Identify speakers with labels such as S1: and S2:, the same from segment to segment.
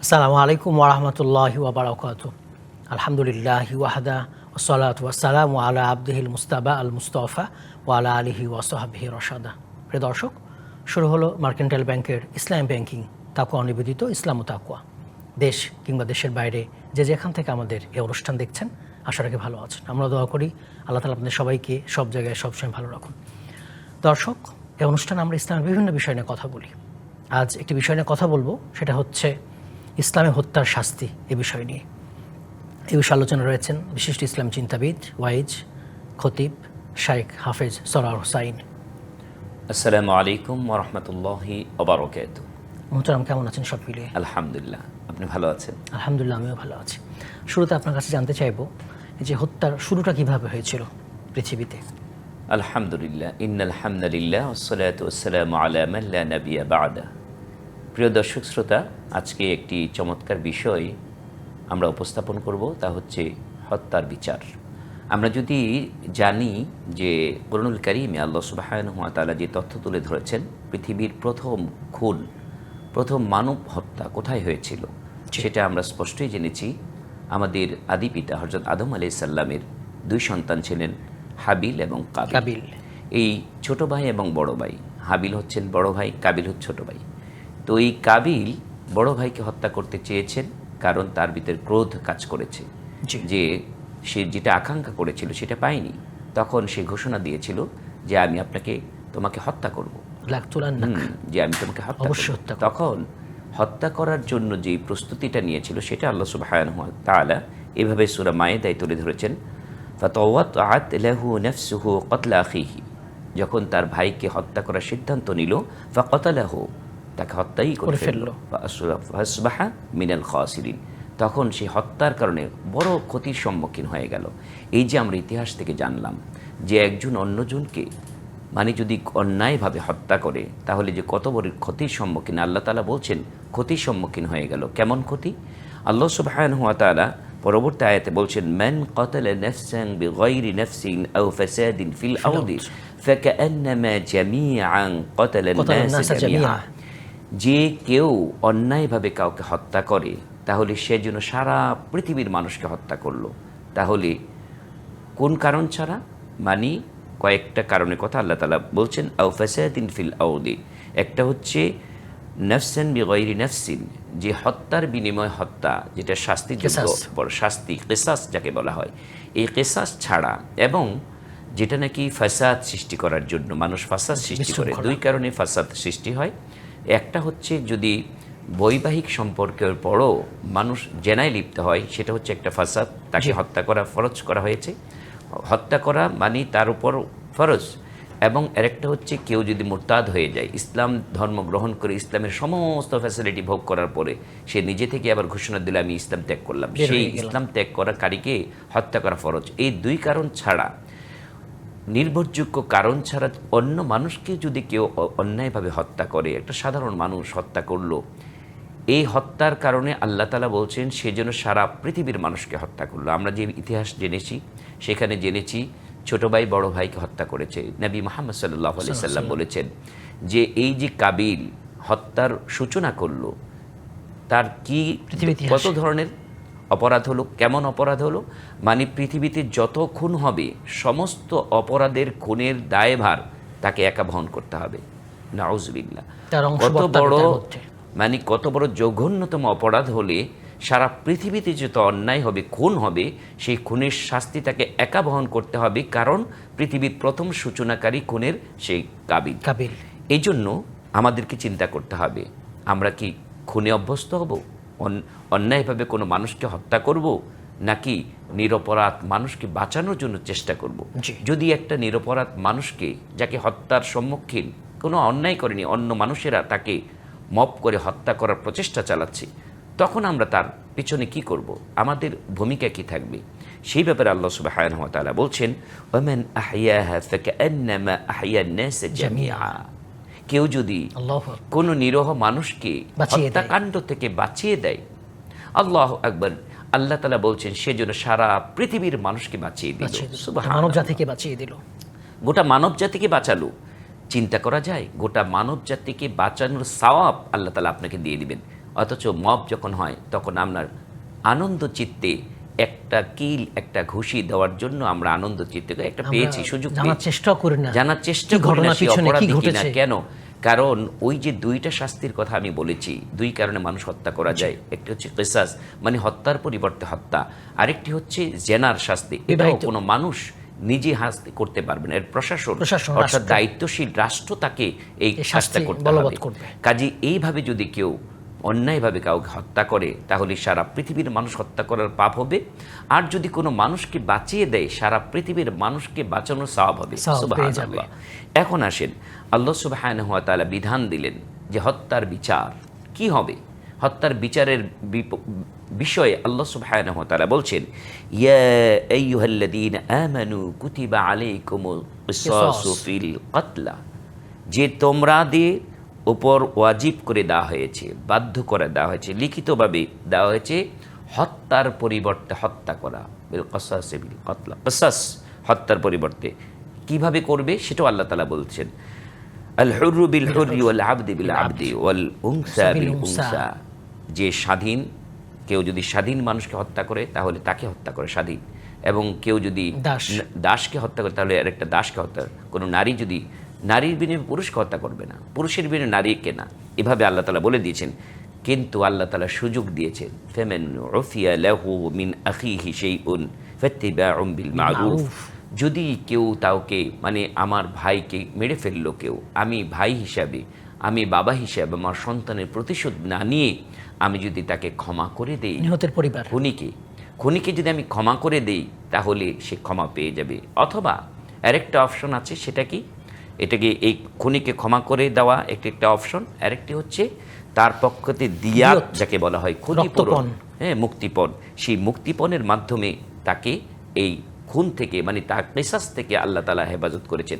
S1: আসসালামু আলাইকুম ওরহমতুল্লাহি ওয়াবারাকাতু। আলহামদুলিল্লাহি ওয়াহদা ওয়াসসালাতু ওয়াসসালামু আলা আবদিহিল মুস্তাবা আল মুস্তফা ওয়া আলা আলিহি ওয়া সাহবিহি রশাদা। প্রিয় দর্শক, শুরু হলো মার্কেন্টাইল ব্যাংকের ইসলাম ব্যাংকিং তাকওয়া নিবেদিত ইসলাম ও তাকওয়া। দেশ কিংবা দেশের বাইরে যে যেখান থেকে আমাদের এই অনুষ্ঠান দেখছেন, আশা রাখি ভালো আছেন। আমরা দোয়া করি আল্লাহ তাআলা আপনাদের সবাইকে সব জায়গায় সবসময় ভালো রাখুন। দর্শক, এই অনুষ্ঠানে আমরা ইসলামের বিভিন্ন বিষয় নিয়ে কথা বলি। আজ একটি বিষয় নিয়ে কথা বলবো, সেটা হচ্ছে ইসলামে হত্যার শাস্তি। এ বিষয় নিয়ে এই বিষয়ে আলোচনা রয়েছেন বিশিষ্ট ইসলাম চিন্তাবিদ ওয়াইজ খতিব শাইখ হাফেজ সরার হোসাইন।
S2: আসসালামু আলাইকুম ওরহমতুল্লাহি ওবারাকাতুহু।
S1: মোহতারাম, কেমন আছেন সব মিলিয়ে?
S2: আলহামদুলিল্লাহ, আপনি ভালো আছেন?
S1: আলহামদুলিল্লাহ, আমিও ভালো আছি। শুরুতে আপনার কাছে জানতে চাইবো যে হত্যার শুরুটা কিভাবে হয়েছিল পৃথিবীতে?
S2: আলহামদুলিল্লাহ, ইন্নাল হামদুলিল্লাহ ওয়াসসালাতু ওয়াসসালামু আলা মান লা নাবিয়্যা বা'দা। প্রিয় দর্শক শ্রোতা, আজকে একটি চমৎকার বিষয় আমরা উপস্থাপন করব, তা হচ্ছে হত্যার বিচার। আমরা যদি জানি যে কুরআনুল কারীমে আল্লাহ সুবহানাহু ওয়া তাআলা যে তথ্য তুলে ধরেছেন, পৃথিবীর প্রথম খুন, প্রথম মানব হত্যা কোথায় হয়েছিল, সেটা আমরা স্পষ্টই জেনেছি। আমাদের আদি পিতা হযরত আদম আলাইহিস সালামের দুই সন্তান ছিলেন, হাবিল এবং কাবিল। এই ছোট ভাই এবং বড় ভাই, হাবিল হচ্ছেন বড় ভাই, কাবিল হচ্ছে ছোট ভাই। তো এই কাবিল বড় ভাইকে হত্যা করতে চেয়েছেন, কারণ তার ভিতরে ক্রোধ কাজ করেছে যে সে যেটা আকাঙ্ক্ষা করেছিল সেটা পায়নি। তখন সে ঘোষণা দিয়েছিল যে আমি তোমাকে হত্যা করব, যে আমি তোমাকে হত্যা করব। তখন হত্যা করার জন্য যেই প্রস্তুতিটা নিয়েছিল সেটা আল্লাহ সুবহানাহু ওয়া তাআলা এভাবে সূরা মায়েদায় তুলে ধরেছেন, ফাতাওয়াতআত লাহু নাফসুহু ক্বাতলা আখিহি। যখন তার ভাইকে হত্যা করার সিদ্ধান্ত নিল, ফাকাতালাহু, তাকে হত্যাই করে ফেলল, ফাসবাহা মিনাল খাসিরিন। তখন সেই হত্যার কারণে বড় ক্ষতির সম্মুখীন হয়ে গেল। এই যে আমরা ইতিহাস থেকে জানলাম যে একজন অন্যজনকে যদি অন্যায়ভাবে হত্যা করে, তাহলে যে কত বড় ক্ষতির সম্মুখীন আল্লাহ তাআলা বলছেন, ক্ষতির সম্মুখীন হয়ে গেল। কেমন ক্ষতি? আল্লাহ সুবহানাহু ওয়া তাআলা পরবর্তী আয়াতে বলছেন, মান ক্বাতালা নাফসান বিগাইরি নাফসিন আও ফাসাদিন ফিল আরদি ফাকান্নামা জামিআন ক্বাতালা নাস জামিআ। যে কেউ অন্যায়ভাবে কাউকে হত্যা করে, তাহলে সে যেন সারা পৃথিবীর মানুষকে হত্যা করলো। তাহলে কোন কারণ ছাড়া? কয়েকটা কারণের কথা আল্লাহ তাআলা বলছেন, আও ফাসাদিন ফিল আরদি। একটা হচ্ছে নাফসান বিগাইরি নাফসিন, যে হত্যার বিনিময় হত্যা, যেটা শাস্তিযোগ্য বড় শাস্তি, কিসাস যাকে বলা হয়, এই কিসাস ছাড়া, এবং যেটা নাকি ফাসাদ সৃষ্টি করার জন্য, মানুষ ফাসাদ সৃষ্টি করে। দুই কারণে ফাসাদ সৃষ্টি হয়। একটা হচ্ছে যদি বৈবাহিক সম্পর্কের পরও মানুষ জেনায় লিপ্ত হয়, সেটা হচ্ছে একটা ফাসাদ, তাকে হত্যা করা ফরজ করা হয়েছে। হত্যা করা তার উপর ফরজ। এবং আরেকটা হচ্ছে কেউ যদি মুরতাদ হয়ে যায়, ইসলাম ধর্ম গ্রহণ করে ইসলামের সমস্ত ফ্যাসিলিটি ভোগ করার পরে সে নিজে থেকে আবার ঘোষণা দিলে আমি ইসলাম ত্যাগ করলাম, সেই ইসলাম ত্যাগ করা কারীকে হত্যা করা ফরজ। এই দুই কারণ ছাড়া, নির্ভরযোগ্য কারণ ছাড়া অন্য মানুষকে যদি কেউ অন্যায়ভাবে হত্যা করে, একটা সাধারণ মানুষ হত্যা করলো, এই হত্যার কারণে আল্লাহ তাআলা বলছেন সে যেন সারা পৃথিবীর মানুষকে হত্যা করলো। আমরা যে ইতিহাস জেনেছি, সেখানে জেনেছি ছোট ভাই বড় ভাইকে হত্যা করেছে। নবী মুহাম্মদ সাল্লাল্লাহু আলাইহি সাল্লাম বলেছেন যে এই যে কাবিল হত্যার সূচনা করলো, তার কি কত ধরনের অপরাধ হলো, কেমন অপরাধ হলো? পৃথিবীতে যত খুন হবে, সমস্ত অপরাধের খুনের দায়ভার তাকে একা বহন করতে হবে। নাউজুবিল্লাহ। কত বড় জঘন্যতম অপরাধ হলে সারা পৃথিবীতে যত অন্যায় হবে, খুন হবে, সেই খুনের শাস্তি তাকে একা বহন করতে হবে, কারণ পৃথিবীর প্রথম সূচনাকারী খুনের সেই কাবিল। এই জন্য আমাদেরকে চিন্তা করতে হবে, আমরা কি খুনে অভ্যস্ত হব, অন্যায়ভাবে কোনো মানুষকে হত্যা করব, নাকি নিরপরাধ মানুষকে বাঁচানোর জন্য চেষ্টা করব? যদি একটা নিরপরাধ মানুষকে, যাকে হত্যার সম্মুখীন, কোনো অন্যায় করেনি, অন্য মানুষেরা তাকে মপ করে হত্যা করার প্রচেষ্টা চালাচ্ছে, তখন আমরা তার পিছনে কি করব? আমাদের ভূমিকা কি থাকবে? সেই ব্যাপারে আল্লাহ সুবহানাহু ওয়া তাআলা বলছেন, ওয়ামান আহইয়াহা ফাকান্নামা আহইয়ান নাস জামিআ। কেউ যদি কোনো নিরহ মানুষকে হত্যাকাণ্ড থেকে বাঁচিয়ে দেয়, আল্লাহু আকবার, আল্লাহ তাআলা বলছেন সেজন্য সারা পৃথিবীর মানুষকে বাঁচিয়ে দিল,
S1: মানব জাতিকে বাঁচিয়ে দিল,
S2: গোটা মানব জাতিকে বাঁচালো। চিন্তা করা যায়, গোটা মানব জাতিকে বাঁচানোর সওয়াব আল্লাহ তাআলা আপনাকে দিয়ে দিবেন। অথচ মব যখন হয় তখন আপনার আনন্দ চিত্তে একটা কিল, একটা ঘুষি দেওয়ার জন্য আমরা আনন্দ চিত্তে একটা পেয়েছি, সুযোগ
S1: জানার চেষ্টা করি না,
S2: জানার চেষ্টা করি না সে অপরাধী কিনা। কেন? কারণ ওই যে দুইটা শাস্তির কথা আমি বলেছি, দুই কারণে মানুষ হত্যা করা যায়। একটি হচ্ছে কিসাস, মানে হত্যার পরিবর্তে হত্যা, আরেকটি হচ্ছে জেনার শাস্তি। এটাও কোনো মানুষ নিজে হাসতে করতে পারবে না, এর প্রশাসন অর্থাৎ দায়িত্বশীল রাষ্ট্র তাকে এই শাস্তি করতে হবে। কাজে এইভাবে যদি কেউ অন্যায়ভাবে কাউকে হত্যা করে তাহলে সারা পৃথিবীর মানুষ হত্যা করার পাপ হবে, আর যদি কোনো মানুষকে বাঁচিয়ে দেয় সারা পৃথিবীর মানুষকে বাঁচানোর সওয়াব হবে। সুবহানাল্লাহ। এখন আসেন, আল্লাহ সুবহানাহু ওয়া তাআলা বিধান দিলেন যে হত্যার বিচার কি হবে। হত্যার বিচারের বিষয়ে আল্লাহ সুবহানাহু ওয়া তাআলা বলছেন, ইয়া আইয়ুহাল্লাযীনা আমানু কুতিবা আলাইকুমুল কিসাসু ফিল কতলা, যে তোমরাদের উপর ওয়াজিব করে দেওয়া হয়েছে, বাধ্য করে দেওয়া হয়েছে, লিখিতভাবে দেওয়া হয়েছে হত্যার পরিবর্তে হত্যা করা। বিল কিসাসি বিল কতলা, কিসাস হত্যার পরিবর্তে কিভাবে করবে সেটাও আল্লাহ তাআলা বলছেন। আল হুররু বিল হুররি ওয়াল আবদি বিল আবদি ওয়াল উনসা বিল উনসা, যে স্বাধীন, কেউ যদি স্বাধীন মানুষকে হত্যা করে তাহলে তাকে হত্যা করে স্বাধীন, এবং কেউ যদি দাসকে হত্যা করে তাহলে আরেকটা দাসকে হত্যা। কোনো নারী যদি নারীর বিনিময়ে পুরুষকে হত্যা করবে না, পুরুষের বিনিময়ে নারীকে না, এভাবে আল্লাহ তাআলা বলে দিয়েছেন। কিন্তু আল্লাহ তাআলা সুযোগ দিয়েছেন, ফামান উফিয়া লাহু মিন আখিহি শাইউন ফাত্তিবাউম বিল মারুফ, যদি কেউ তাওকে মানে আমার ভাইকে মেরে ফেললো কেউ, আমি ভাই হিসাবে, আমি বাবা হিসাবে আমার সন্তানের প্রতিশোধ না নিয়ে আমি যদি তাকে ক্ষমা করে দেই,
S1: নিহতের পরিবার
S2: খুনিকে যদি আমি ক্ষমা করে দেই তাহলে সে ক্ষমা পেয়ে যাবে। অথবা আরেকটা অপশন আছে, সেটা কি, এটাকে এই খুনিকে ক্ষমা করে দেওয়া একটা অপশন, আরেকটি হচ্ছে তার পক্ষতে দিয়াত যাকে বলা হয়, ক্ষতিপূরণ, হ্যাঁ মুক্তিপণ, সেই মুক্তিপণের মাধ্যমে তাকে এই খুন থেকে মানে তার কিসাস থেকে আল্লাহ তাআলা হেফাজত করেছেন।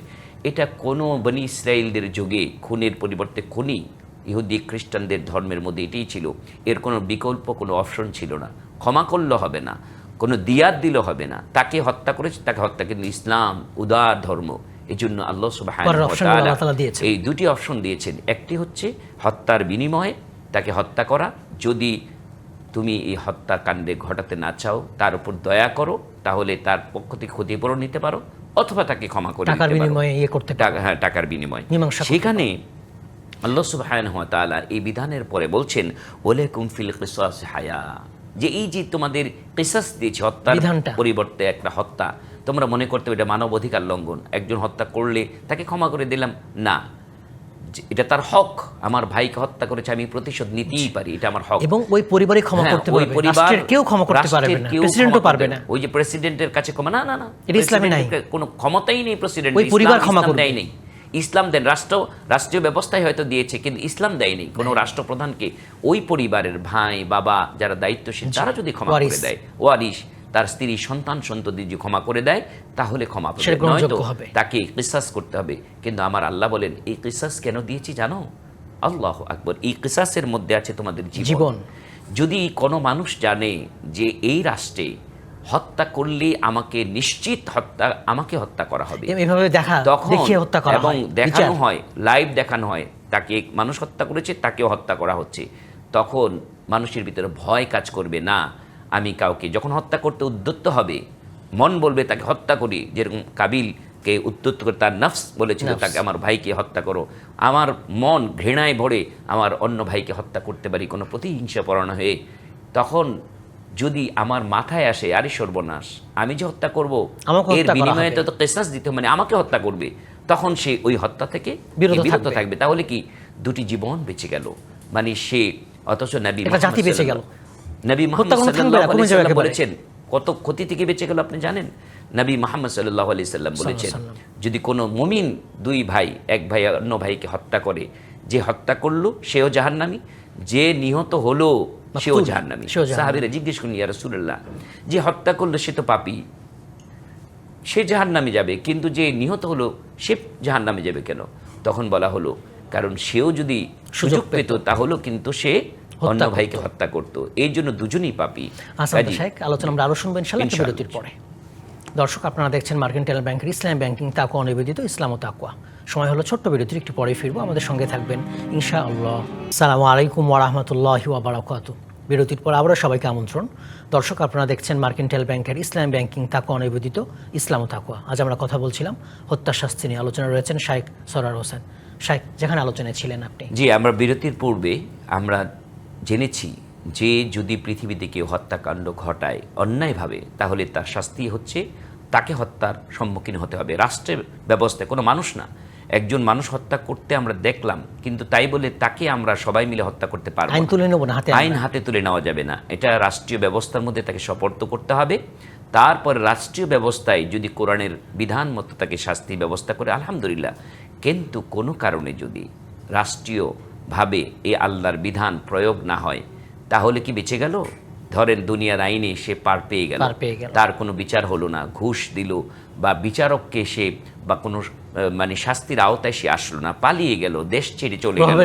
S2: এটা কোনো বনি ইসরাইলদের যুগে খুনের পরিবর্তে খুনি ইহুদি খ্রিস্টানদের ধর্মের মধ্যে এটাই ছিল, এর কোনো বিকল্প কোনো অপশন ছিল না। ক্ষমা করলে হবে না, কোনো দিয়াত দিলে হবে না, তাকে হত্যা করেছে তাকে হত্যা, কিন্তু ইসলাম উদার ধর্ম, এই জন্য আল্লাহ সুবহানাহু ওয়া তাআলা এই দুটি অপশন দিয়েছেন। একটি হচ্ছে হত্যার বিনিময়ে তাকে হত্যা করা, যদি তুমি এই হত্যাকাণ্ডে ঘটাতে না চাও, তার উপর দয়া করো, তাহলে তার পক্ষ থেকে ক্ষতিপূরণ নিতে পারো, অথবা তাকে ক্ষমা করে দিতে পারো, হ্যাঁ টাকার বিনিময়ে। সেখানে আল্লাহ সুবহানাহু ওয়া তাআলা এই বিধানের পরে বলছেন, ওয়ালাকুম ফিল কিসাস হায়া, যে এই যে তোমাদের কিসাস দিয়েছে হত্যার পরিবর্তে একটা হত্যা, তোমরা মনে করতে এটা মানব অধিকার লঙ্ঘন, একজন হত্যা করলে তাকে ক্ষমা করে দিলাম না, এটা তার হক, আমার ভাইকে হত্যা করেছে আমি প্রতিশোধ নিতেই পারি, এটা আমার হক, এবং ওই পরিবারই ক্ষমা করতে পারবে, রাষ্ট্রের কেউ ক্ষমা করতে পারবে না, প্রেসিডেন্টও পারবে না। ওই যে প্রেসিডেন্টের কাছে ক্ষমা, না না না, এটা ইসলামে নাই, কোনো ক্ষমতাই নেই প্রেসিডেন্ট, ওই পরিবার ক্ষমা করবে নাই। ইসলাম দেন, রাষ্ট্রীয় ব্যবস্থায় হয়তো দিয়েছে, কিন্তু ইসলাম দেয়নি কোনো রাষ্ট্রপ্রধানকে ওই পরিবারের ভাই বাবা যারা দায়িত্বশীল তারা যদি ক্ষমা করে দেয়, ওয়ারিশ তার স্ত্রী সন্তান সন্ততি যদি ক্ষমা করে দেয় তাহলে ক্ষমা পাবে, নয়তো তাকে কিসাস করতে হবে। কিন্তু আমার আল্লাহ বলেন, এই কিসাস কেন দিয়েছি জানো? আল্লাহু আকবার, এই কিসাসের মধ্যে আছে তোমাদের জীবন। যদি কোনো মানুষ জানে যে এই রাষ্ট্রে হত্যা করলে আমাকে নিশ্চিত আমাকে হত্যা করা হবে, তখন এবং দেখানো হয়, লাইভ দেখানো হয় তাকে মানুষ হত্যা করেছে, তাকেও হত্যা করা হচ্ছে, তখন মানুষের ভিতরে ভয় কাজ করবে না। আমি কাউকে যখন হত্যা করতে উদ্যত হবে, মন বলবে তাকে হত্যা করি, যেরকম কাবিলকে উদ্যত করে তার নফস বলেছিল তাকে আমার ভাইকে হত্যা করো, আমার মন ঘৃণায় ভরে আমার অন্য ভাইকে হত্যা করতে পারি কোনো প্রতিহিংসা পরায়ণ হয়ে, তখন যদি আমার মাথায় আসে আরে সর্বনাশ, আমি যে হত্যা করব এর বিনিময়ে তো কিসাস দিতে, মানে আমাকে হত্যা করবে, তখন সে ওই হত্যা থেকে বিরত থাকবে। তাহলে কি দুটি জীবন বেঁচে গেল, মানে সে, অথচ নবী জাতি বেঁচে গেল। নবী মুহাম্মদ সাল্লাল্লাহু আলাইহি ওয়াসাল্লাম বলেছেন, কত ক্ষতি থেকে বেঁচে গেল আপনি জানেন? নবী মুহাম্মদ সাল্লাল্লাহু আলাইহি ওয়াসাল্লাম বলেছেন, যদি কোনো মুমিন দুই ভাই, এক ভাই অন্য ভাইকে হত্যা করে, যে হত্যা করলো সেও জাহান্নামী, যে নিহত হলো সেও জাহান্নামী। সাহাবীরা জিজ্ঞেস করেন, ইয়া রাসূলুল্লাহ, যে হত্যা করলো সে তো পাপী, সে জাহান্নামে যাবে, কিন্তু যে নিহত হলো সে জাহান্নামে যাবে কেন? তখন বলা হলো, কারণ সেও যদি সুযোগ পেত তাহলেও কিন্তু সে অন্য ভাইকে হত্যা করত, এই জন্য দুজনই পাপী। আলোচনা আমরা আরো শুনবো ইনশাআল্লাহ বিরতির পরে। দর্শক, আপনারা দেখছেন মার্কেন্টাইল ব্যাংকের ইসলামী ব্যাংকিং তাকওয়া নিবেদিত ইসলাম ও তাকওয়া।
S1: সময় হলো ছোট্ট বিরতির, একটু পরে ফিরবো, আমাদের সঙ্গে থাকবেন ইনশাআল্লাহ। আসসালামু আলাইকুম ওয়া রাহমাতুল্লাহি ওয়া বারাকাতুহু। বিরতির পর আবারও সবাইকে আমন্ত্রণ। দর্শক, আপনারা দেখছেন মার্কেন্টাইল ব্যাংকের ইসলাম ব্যাংকিং তাকওয়া নিবেদিত ইসলাম ও তাকওয়া। আজ আমরা কথা বলছিলাম হত্যা শাস্তি নিয়ে। আলোচনা রয়েছেন শাইখ সরার হোসেন। শাইখ, যেখানে আলোচনায় ছিলেন আপনি।
S2: জি, আমরা বিরতির পূর্বে আমরা জেনেছি যে যদি পৃথিবীতে কেউ হত্যাকাণ্ড ঘটায় অন্যায়ভাবে, তাহলে তার শাস্তি হচ্ছে তাকে হত্যার সম্মুখীন হতে হবে। রাষ্ট্রের ব্যবস্থায় কোনো মানুষ না, একজন মানুষ হত্যা করতে আমরা দেখলাম, কিন্তু তাই বলে তাকে আমরা সবাই মিলে হত্যা করতে পারবো
S1: আইন তুলে নেব না,
S2: আইন হাতে তুলে নেওয়া যাবে না। এটা রাষ্ট্রীয় ব্যবস্থার মধ্যে তাকে সোপর্দ করতে হবে। তারপরে রাষ্ট্রীয় ব্যবস্থায় যদি কোরআনের বিধান মতো তাকে শাস্তি ব্যবস্থা করে, আলহামদুলিল্লাহ। কিন্তু কোনো কারণে যদি রাষ্ট্রীয়ভাবে এই আল্লাহর বিধান প্রয়োগ না হয়, তাহলে কি বেঁচে গেল? ধরেন দুনিয়ার আইনে সে পার পেয়ে গেল, তার কোনো বিচার হলো না, ঘুষ দিল বা বিচারককে সে বা কোনো মানে শাস্তির আওতায় সে আসলো না, পালিয়ে গেল, দেশ ছেড়ে চলে গেল,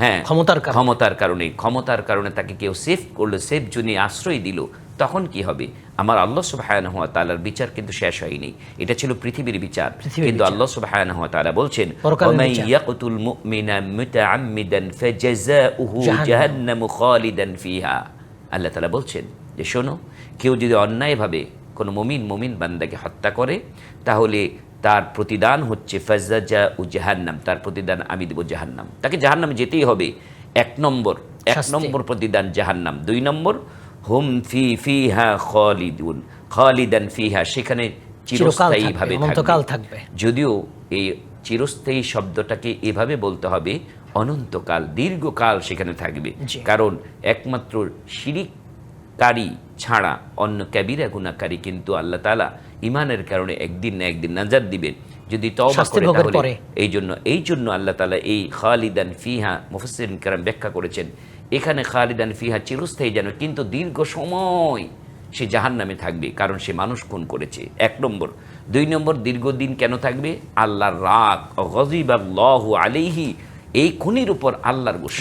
S2: হ্যাঁ, ক্ষমতার কারণে তাকে কেউ সেভ করলো, সেফ জোনে আশ্রয় দিল, তখন কি হবে? আমার আল্লাহ সুবহানাহু ওয়া তাআলার বিচার কিন্তু শেষ হয়নি। এটা ছিল পৃথিবীর বিচার, কিন্তু আল্লাহ সুবহানাহু ওয়া তাআলা বলছেন, ওয়ামান ইয়াকতুল মুমিনা মুতাআম্মিদান ফাজাযাউহু জাহান্নামু খালিদান ফিহা। আল্লাহ তাআলা বলছেন যে শোনো, কেউ যদি অন্যায়ভাবে কোনো মুমিন বান্দাকে হত্যা করে, তাহলে তার প্রতিদান হচ্ছে ফাজাযাউ জাহান্নাম, তার প্রতিদান আমি দেব জাহান্নাম। তাকে জাহান্নামে যেতেই হবে। এক নম্বর প্রতিদান জাহান্নাম। 2 নম্বর হুম ফিহা খালিদান ফিহা, সেখানে চিরস্থায়ীভাবে থাকবে। যদিও এই চিরস্থায়ী শব্দটাকে এভাবে বলতে হবে, অনন্তকাল, দীর্ঘকাল সেখানে থাকবে। কারণ একমাত্র শিরিককারী ছাড়া অন্য কাবিরা গুনাহকারী কিন্তু আল্লাহ তাআলা ঈমানের কারণে একদিন না একদিন নাজাত দিবেন যদি তওবা করে। তাহলে এই জন্য আল্লাহ তাআলা এই খালিদান ফিহা, মুফাসসিরিন কেরাম ব্যাখ্যা করেছেন, এখানে খালিদান ফিহা চিরস্থায়ী যেন, কিন্তু দীর্ঘ সময় সে জাহান্নামে থাকবে, কারণ সে মানুষ খুন করেছে। 1 নম্বর। 2 নম্বর, দীর্ঘদিন কেন থাকবে? আল্লাহর রাগ, গযিবাল্লাহু আলাইহি, এই খুনির উপর আল্লাহর গুসা,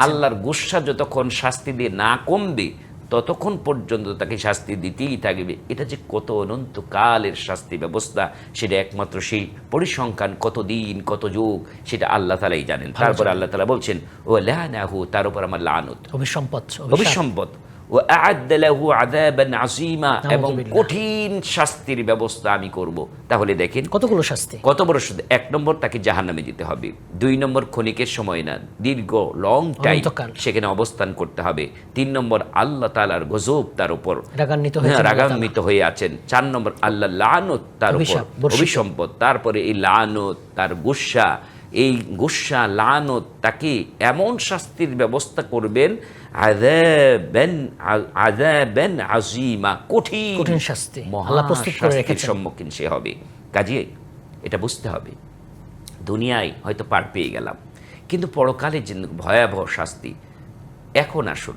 S2: আল্লাহর গুসা যতক্ষণ শাস্তি দিয়ে না কমবে, ততক্ষণ পর্যন্ত তাকে শাস্তি দিতেই থাকবে। এটা যে কত অনন্তকালের শাস্তি ব্যবস্থা, সেটা একমাত্র সেই পরিসংখ্যান কত দিন কত যুগ, সেটা আল্লাহ তাআলাই জানেন। তারপর আল্লাহ তাআলা বলছেন, ও লানাহু, তার উপর আমার লানত, অভিসম্পদ, ও আ'আদ্দা লাহু আযাবান আযীমা, এবং কঠিন শাস্তির ব্যবস্থা আমি করব। তাহলে দেখেন
S1: কতগুলো শাস্তি,
S2: কত বড় শাস্তি। 1 নম্বর, তাকে জাহান্নামে যেতে হবে। 2 নম্বর, ক্ষণিকের সময় না, দীর্ঘ লং টাইম সেখানে অবস্থান করতে হবে। 3 নম্বর, আল্লাহ তাআলার গজব তার উপর রাগান্বিত হয়ে আছেন। 4 নম্বর, আল্লাহ লানত তার উপর, অভিসম্পদ। তারপরে এই লানত, তার গুসা, এই গুসা লানত, তাকে এমন শাস্তির ব্যবস্থা করবেন, আযাবান আযীমা, কঠিন শাস্তি, আল্লাহ প্রস্তুত করে রেখেছেন, সম্মুখীন সে হবে। কাজে এটা বুঝতে হবে, দুনিয়ায় হয়তো পার পেয়ে গেলাম, কিন্তু পরকালে যে ভয়াবহ শাস্তি। এখন আসুন,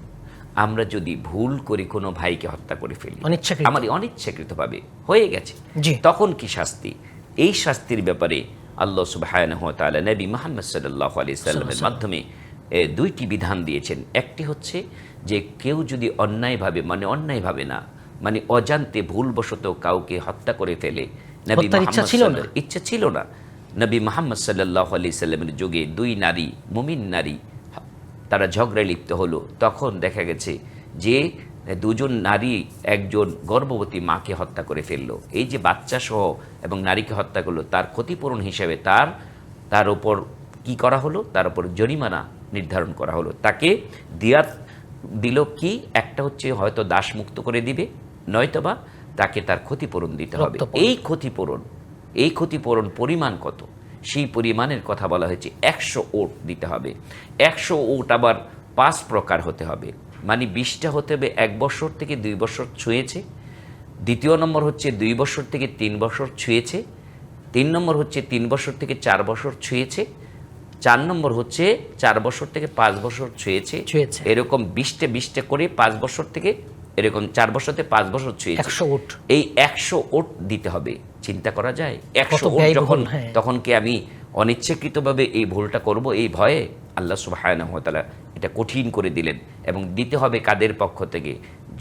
S2: আমরা যদি ভুল করে কোনো ভাইকে হত্যা করে ফেলি, আমার অনিচ্ছাকৃতভাবে হয়ে গেছে, তখন কি শাস্তি? এই শাস্তির ব্যাপারে আল্লাহ সুবহানাহু ওয়া তাআলা নবী মুহাম্মদ সাল্লাল্লাহু আলাইহি সাল্লামের মাধ্যমে 2টি বিধান দিয়েছেন। একটি হচ্ছে যে কেউ যদি অন্যায়ভাবে মানে অজান্তে ভুলবশত কাউকে হত্যা করে ফেলে, নবী মুহাম্মদ ইচ্ছা ছিল না, নবী মুহাম্মদ সাল্লাল্লাহু আলাইহি সাল্লামের যুগে 2 নারী, মুমিন নারী, তারা ঝগড়ায় লিপ্ত হলো। তখন দেখা গেছে যে 2 নারী একজন গর্ভবতী মাকে হত্যা করে ফেললো। এই যে বাচ্চা সহ এবং নারীকে হত্যা করলো, তার ক্ষতিপূরণ হিসেবে তার উপর কি করা হলো? তার উপর জরিমানা নির্ধারণ করা হলো। তাকে দিয়াত দিল কি? একটা হচ্ছে হয়তো দাসমুক্ত করে দিবে, নয়তোবা তাকে তার ক্ষতিপূরণ দিতে হবে। এই ক্ষতিপূরণ পরিমাণ কত? সেই পরিমাণের কথা বলা হয়েছে 100 ওট দিতে হবে। 100 ওট আবার 5 প্রকার হতে হবে, মানে 20টা হতে হবে 1 বছর থেকে 2 বছর ছুঁয়েছে। দ্বিতীয় নম্বর হচ্ছে 2 বছর থেকে 3 বছর ছুঁয়েছে। 3 নম্বর হচ্ছে 3 বছর থেকে 4 বছর ছুঁয়েছে। 4 নম্বর হচ্ছে 4 বছর থেকে 5 বছর ছুঁয়েছে। এরকম 20টা করে 5 বছর থেকে, এরকম 4 বছর থেকে 5 বছর ছুঁয়েছে।
S1: 100 ওট, এই
S2: 100 ওট দিতে হবে। চিন্তা করা যায় 100 ওট যখন, তখন কি আমি অনিচ্ছাকৃতভাবে এই ভুলটা করব? এই ভয়ে আল্লাহ সুবহানাহু ওয়া তাআলা এটা কঠিন করে দিলেন। এবং দিতে হবে কাদের পক্ষ থেকে?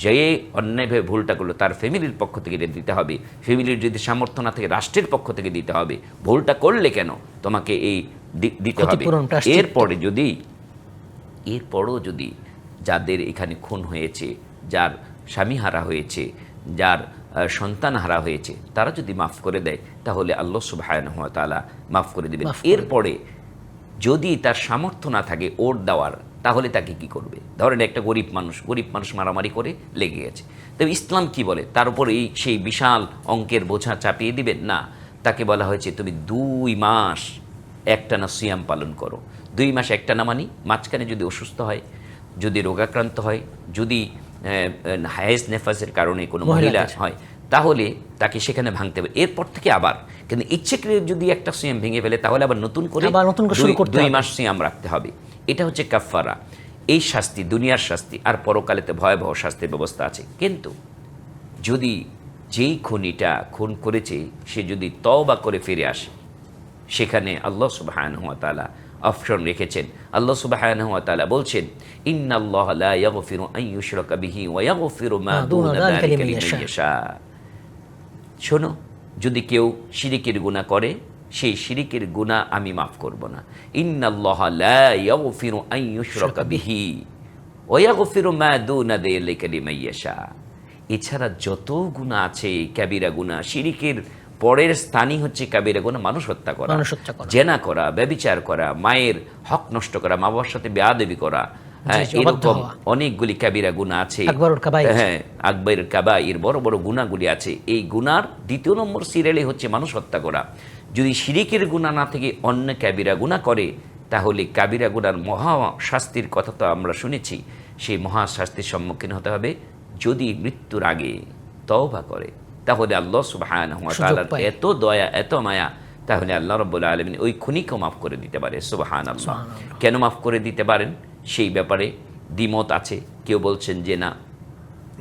S2: যে অন্যায়ভাবে ভুলটা করলো তার ফ্যামিলির পক্ষ থেকে এটা দিতে হবে, ফ্যামিলির যদি সামর্থ্য না থাকে রাষ্ট্রের পক্ষ থেকে দিতে হবে। ভুলটা করলে কেন তোমাকে এই দিতে হবে। এরপরও যদি যাদের এখানে খুন হয়েছে, যার স্বামী হারা হয়েছে, যার সন্তান হারা হয়েছে, তারা যদি মাফ করে দেয় তাহলে আল্লাহ সুবহানাহু ওয়া তাআলা মাফ করে দেবেন। এরপরে যদি তার সামর্থ্য না থাকে ওট দেওয়ার, তাহলে তাকে কি করবে? ধরেন একটা গরিব মানুষ মারামারি করে লেগে গেছে, তবে ইসলাম কি বলে? তার উপর সেই বিশাল অঙ্কের বোঝা চাপিয়ে দিবেন না। তাকে বলা হয়েছে তুমি 2 মাস একটানা সিয়াম পালন করো। 2 মাস একটানা মানি মাঝখানে যদি অসুস্থ হয়, যদি রোগাক্রান্ত হয়, যদি হায়েজ নেফাসের কারণে কোনো মহিলা হয়, তাহলে তাকে সেখানে ভাঙতে হবে। এরপর থেকে আবার, কিন্তু ইচ্ছেকৃত যদি একটা সিয়াম ভেঙে ফেলে তাহলে আবার নতুন করে 2 মাস সিয়াম রাখতে হবে। এটা হচ্ছে কাফফারা। এই শাস্তি দুনিয়ার শাস্তি, আর পরকালেতে ভয়াবহ শাস্তির ব্যবস্থা আছে। কিন্তু যদি যেই খুনিটা খুন করেছে সে যদি তওবা করে ফিরে আসে, সেখানে আল্লাহ সুবহানাহু ওয়া তাআলা অপশন রেখেছেন। আল্লাহ সুবহানাহু ওয়া তাআলা বলছেন, ইন্নাল্লাহা লা ইয়াগফিরু আন ইউশরাকা বিহি ওয়া ইয়াগফিরু মা দুনা যালিকা লিমান ইয়াশা। শোনো, যদি কেউ শিরিকের গুনাহ করে, সেই শিরিকের গুনাহ আমি মাফ করব না। ইন্নাল্লাহা লা ইয়াগফিরু আন ইউশরাকা বিহি ওয়া ইয়াগফিরু মা দুনা যালিকা লিমান ইয়াশা। এছাড়া যত গুনাহ আছে কাবীরা গুনাহ, শিরিকের পরের স্থানই হচ্ছে কাবীরা গুনাহ, মানুষ হত্যা করা, জেনা করা, ব্যভিচার করা, মায়ের হক নষ্ট করা, মা বাবার সাথে বেয়াদবি করা, এরকম অনেকগুলি কাবীরা গুনাহ আছে। হ্যাঁ, আকবরুল কাবাইর, বড় বড় গুনাহগুলি আছে। এই গুনার 2 নম্বর সিরিয়ালে হচ্ছে মানুষ হত্যা করা। যদি শিরিকের গুনাহ না থেকে অন্য কাবীরা গুনাহ করে, তাহলে কাবীরা গুনার মহা শাস্তির কথা তো আমরা শুনেছি। সেই মহা শাস্তির সম্মুখীন হতে হবে। যদি মৃত্যুর আগে তওবা করে, তাহলে আল্লাহ সুবহানাহু ওয়া তাআলার এত দয়া, এত মায়া, তাহলে আল্লাহ রাব্বুল আলামিন ওই খুনিকেও মাফ করে দিতে পারে। সুবহানাল্লাহ। কেন মাফ করে দিতে পারেন সেই ব্যাপারে দ্বিমত আছে। কেউ বলছেন যে না,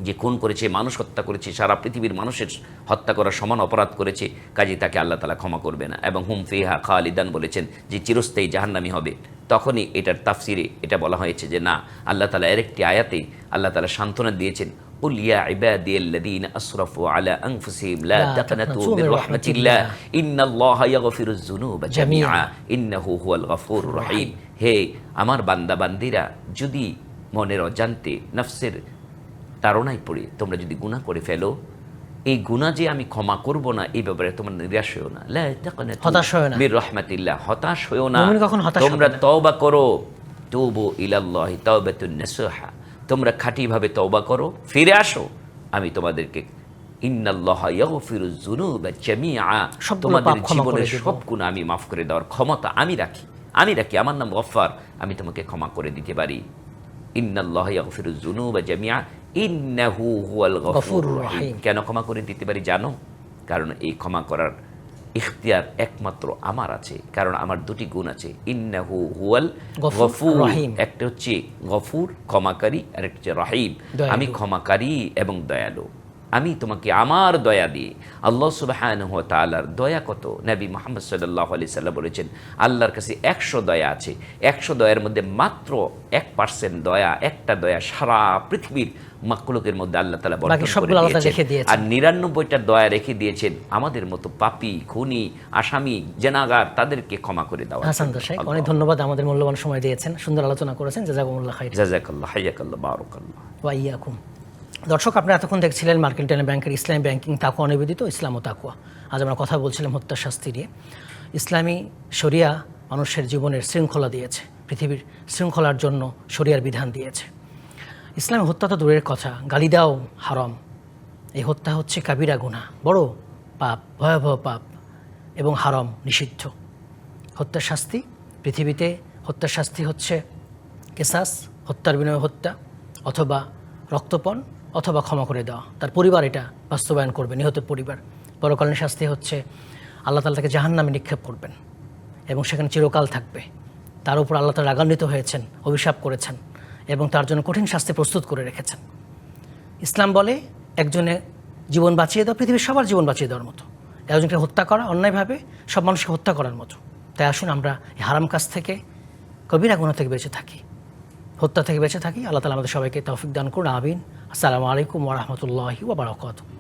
S2: যে খুন করেছে, মানুষ হত্যা করেছে, সারা পৃথিবীর মানুষের হত্যা করার সমান অপরাধ করেছে, কাজে তাকে আল্লাহ তাআলা ক্ষমা করবে না, এবং হুম ফিহা খালিদান বলেছেন যে চিরস্থায়ী জাহান্নামী হবে। তখনই এটার তাফসিরে এটা বলা হয়েছে যে না, আল্লাহ তাআলা আরেকটি আয়াতে আল্লাহ তাআলা সান্ত্বনা দিয়েছেন, কুল ইয়া ইবাদিয়াল্লাযীনা আসরাফু আলা আনফুসিহিম লা তাকনাতু মির রাহমাতিল্লাহ ইন্নাল্লাহা ইয়াগফিরুয যুনুবা জামিআ ইন্নাহু হুয়াল গফুরুর রহিম। হে আমার বান্দা বান্দিরা, যদি মনের অজান্তে নফসের তাড়নায় পড়ে তোমরা যদি গুনাহ করে ফেলো, এই গুনাহ যে আমি ক্ষমা করব না, এই ব্যাপারে তোমরা নিরাশ হও না, লা তাকনাতু মির রাহমাতিল্লাহ, হতাশ হও না। তোমরা তওবা করো, তুবু ইলাল্লাহি তাওবাতুন নাসুহা, তোমরা খাঁটিভাবে তওবা করো, ফিরে আসো, আমি তোমাদেরকে ইন্নাল্লাহা ইয়াগফিরুয যুনুবা জামিআ, তোমাদের জীবনের সব গুনাহ আমি মাফ করে দেওয়ার ক্ষমতা আমি রাখি। আমার নাম গফফার, আমি তোমাকে ক্ষমা করে দিতে পারি। ইন্নাল্লাহা ইয়াগফিরুয যুনুবা জামিআ ইন্নাহু হুয়াল গফুরুর রহিম। কেন ক্ষমা করে দিতে পারি জানো? কারণ এই ক্ষমা করার ইখতিয়ার একমাত্র আমার আছে, কারণ আমার 2টি গুণ আছে। ইন্নাহু হুয়াল গফুর, একটা হচ্ছে গফুর ক্ষমাকারী, আর একটা হচ্ছে রহিম, আমি ক্ষমাকারী এবং দয়ালু। আমি তোমাকে আমার দয়া দিয়ে, আল্লাহ সুবহানাহু ওয়া তাআলার দয়া কত, নবী মুহাম্মদ সাল্লাল্লাহু আলাইহি সাল্লাম বলেছেন আল্লাহর কাছে 100 দয়া আছে। 100 দয়ার মধ্যে মাত্র 1% দয়া, একটা দয়া সারা পৃথিবীর মাখলুকের মধ্যে আল্লাহ তাআলা বর্ণনা করে দিয়েছেন, আর 99টা দয়া রেখে দিয়েছেন আমাদের মতো পাপী, খুনি, আসামি, জেনাগার, তাদেরকে ক্ষমা করে দেওয়া।
S1: হাসান দর্শক, অনেক ধন্যবাদ, আমাদের মূল্যবান সময় দিয়েছেন, সুন্দর আলোচনা করেছেন। জাযাকুমুল্লাহ খাইর।
S2: জাযাকাল্লাহ, হাইয়াকাল্লাহ, বারাকাল্লাহ
S1: ওয়া ইয়াকুম। দর্শক, আপনারা এতক্ষণ দেখছিলেন মার্কেন্টাইল ব্যাংকের ইসলামী ব্যাংকিং তাকওয়া নিবেদিত ইসলাম ও তাকওয়া। আজ আমরা কথা বলছিলাম হত্যা শাস্তি নিয়ে। ইসলামী শরিয়া মানুষের জীবনের শৃঙ্খলা দিয়েছে, পৃথিবীর শৃঙ্খলার জন্য শরিয়ার বিধান দিয়েছে। ইসলামী হত্যা তো দূরের কথা, গালি দেওয়াও হারাম। এই হত্যা হচ্ছে কাবিরা গুনাহ, বড় পাপ, ভয়াবহ পাপ এবং হারাম, নিষিদ্ধ। হত্যার শাস্তি পৃথিবীতে, হত্যার শাস্তি হচ্ছে কেসাস, হত্যার বিনিময়ে হত্যা, অথবা রক্তপণ, অথবা ক্ষমা করে দেওয়া। তার পরিবার এটা বাস্তবায়ন করবে, নিহতের পরিবার। পরকালীন শাস্তি হচ্ছে আল্লাহ তাআলা তাকে জাহান্নামে নিক্ষেপ করবেন এবং সেখানে চিরকাল থাকবে। তার উপর আল্লাহ তাআলা রাগান্বিত হয়েছেন, অভিশাপ করেছেন এবং তার জন্য কঠিন শাস্তি প্রস্তুত করে রেখেছেন। ইসলাম বলে একজনে জীবন বাঁচিয়ে দেওয়া পৃথিবীর সবার জীবন বাঁচিয়ে দেওয়ার মতো, একজনকে হত্যা করা অন্যায়ভাবে সব মানুষকে হত্যা করার মতো। তাই আসুন আমরা এই হারাম কাজ থেকে, কবিরা গুনাহ থেকে বেঁচে থাকি। হত্যা থেকে বেঁচে থাকি। আল্লাহ তাআলা আমাদের সবাইকে তৌফিক দান করুন, আমিন। আসসালামু আলাইকুম ওয়া রাহমাতুল্লাহি ওয়া বারাকাতুহু।